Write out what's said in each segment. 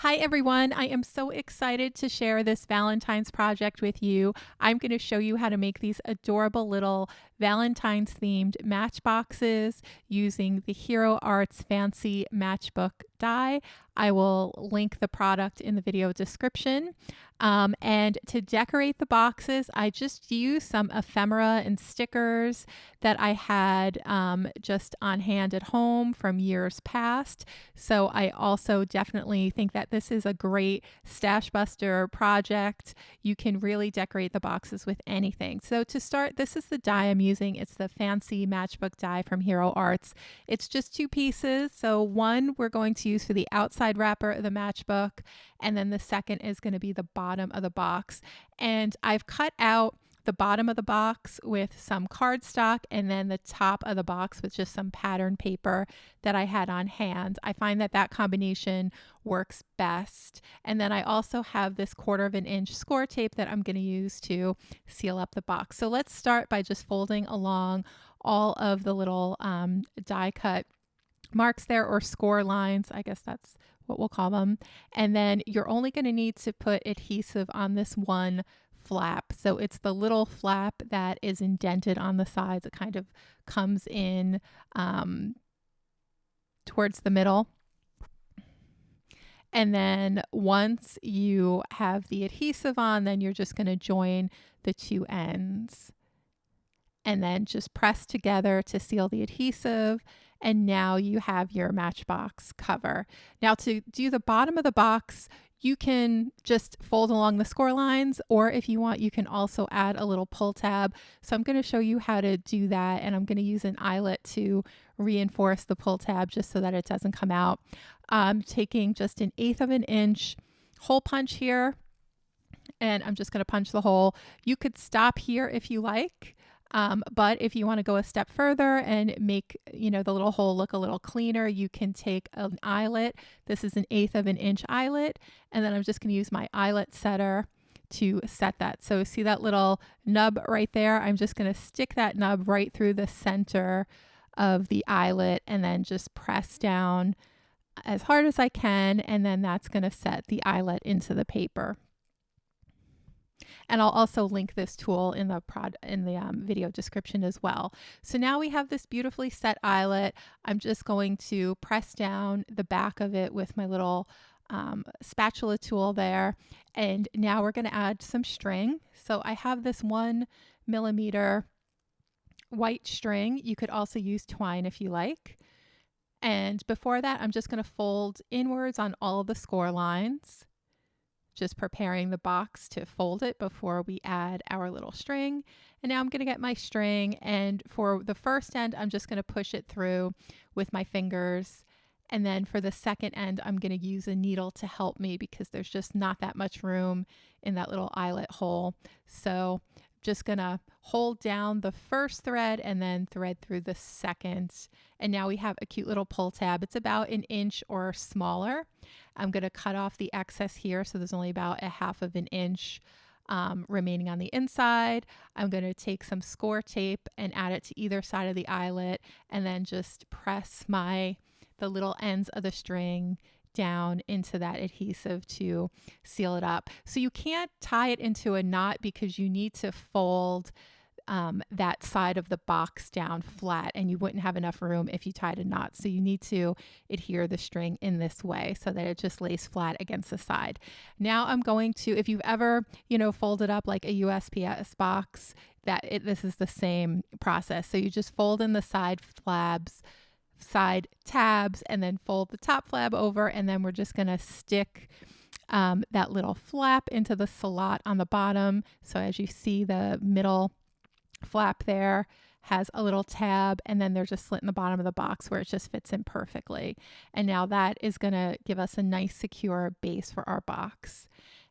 Hi everyone, I am so excited to share this Valentine's project with you. I'm going to show you how to make these adorable little Valentine's themed matchboxes using the Hero Arts Fancy Matchbook die. I will link the product in the video description. And to decorate the boxes, I just used some ephemera and stickers that I had just on hand at home from years past. So I also definitely think that this is a great stash buster project. You can really decorate the boxes with anything. So to start, this is the die I'm using. It's the fancy matchbook die from Hero Arts. It's just two pieces. So one we're going to use for the outside wrapper of the matchbook, and then the second is going to be the bottom of the box. And I've cut out the bottom of the box with some cardstock and then the top of the box with just some pattern paper that I had on hand. I find that that combination works best. And then I also have this 1/4 inch score tape that I'm going to use to seal up the box. So let's start by just folding along all of the little die cut marks there, or score lines, I guess that's what we'll call them. And then you're only going to need to put adhesive on this one flap. So it's the little flap that is indented on the sides. It kind of comes in towards the middle. And then once you have the adhesive on, then you're just going to join the two ends and then just press together to seal the adhesive. And now you have your matchbox cover. Now to do the bottom of the box, you can just fold along the score lines, or if you want, you can also add a little pull tab. So I'm going to show you how to do that, and I'm going to use an eyelet to reinforce the pull tab just so that it doesn't come out. I'm taking just 1/8 inch hole punch here, and I'm just going to punch the hole. You could stop here if you like. But if you want to go a step further and make, the little hole look a little cleaner, you can take an eyelet. This is 1/8 inch eyelet. And then I'm just going to use my eyelet setter to set that. So see that little nub right there? I'm just going to stick that nub right through the center of the eyelet and then just press down as hard as I can. And then that's going to set the eyelet into the paper. And I'll also link this tool in the video description as well. So now we have this beautifully set eyelet. I'm just going to press down the back of it with my little spatula tool there. And now we're going to add some string. So I have this 1mm white string. You could also use twine if you like. And before that, I'm just going to fold inwards on all of the score lines, just preparing the box to fold it before we add our little string. And now I'm going to get my string, and for the first end, I'm just going to push it through with my fingers. And then for the second end, I'm going to use a needle to help me because there's just not that much room in that little eyelet hole. So just going to hold down the first thread and then thread through the second. And now we have a cute little pull tab. It's about 1 inch or smaller. I'm going to cut off the excess here. So there's only about 1/2 inch remaining on the inside. I'm going to take some score tape and add it to either side of the eyelet and then just press the little ends of the string down into that adhesive to seal it up. So you can't tie it into a knot because you need to fold that side of the box down flat, and you wouldn't have enough room if you tied a knot. So you need to adhere the string in this way so that it just lays flat against the side. Now I'm going to, if you've ever, folded up like a USPS box, this is the same process. So you just fold in the side tabs and then fold the top flap over, and then we're just going to stick that little flap into the slot on the bottom. So as you see, the middle flap there has a little tab, and then there's a slit in the bottom of the box where it just fits in perfectly. And now that is going to give us a nice secure base for our box.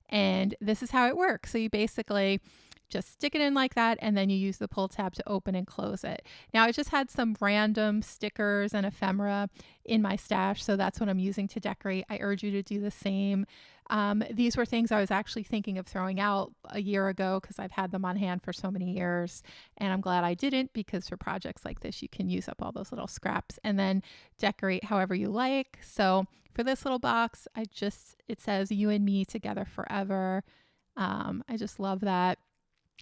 And this is how it works. So you basically just stick it in like that, and then you use the pull tab to open and close it. Now I just had some random stickers and ephemera in my stash, so that's what I'm using to decorate. I urge you to do the same. These were things I was actually thinking of throwing out a year ago because I've had them on hand for so many years, and I'm glad I didn't, because for projects like this you can use up all those little scraps and then decorate however you like. So for this little box, it says "You and Me Together Forever." I just love that.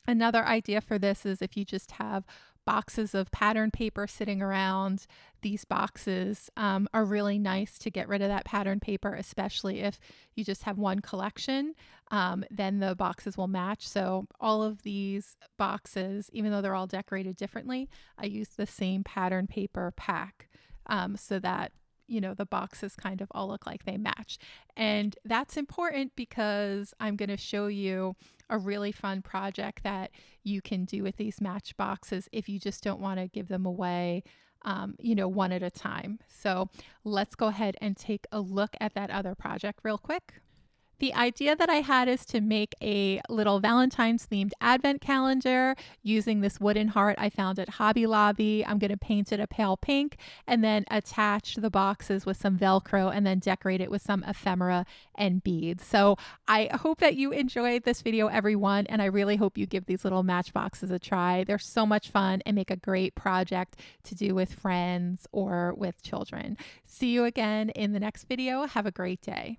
Another idea for this is if you just have boxes of pattern paper sitting around, these boxes are really nice to get rid of that pattern paper, especially if you just have one collection, then the boxes will match. So all of these boxes, even though they're all decorated differently, I use the same pattern paper pack so that the boxes kind of all look like they match. And that's important because I'm going to show you a really fun project that you can do with these match boxes if you just don't want to give them away, one at a time. So let's go ahead and take a look at that other project real quick. The idea that I had is to make a little Valentine's themed advent calendar using this wooden heart I found at Hobby Lobby. I'm going to paint it a pale pink and then attach the boxes with some Velcro and then decorate it with some ephemera and beads. So I hope that you enjoyed this video, everyone, and I really hope you give these little matchboxes a try. They're so much fun and make a great project to do with friends or with children. See you again in the next video. Have a great day.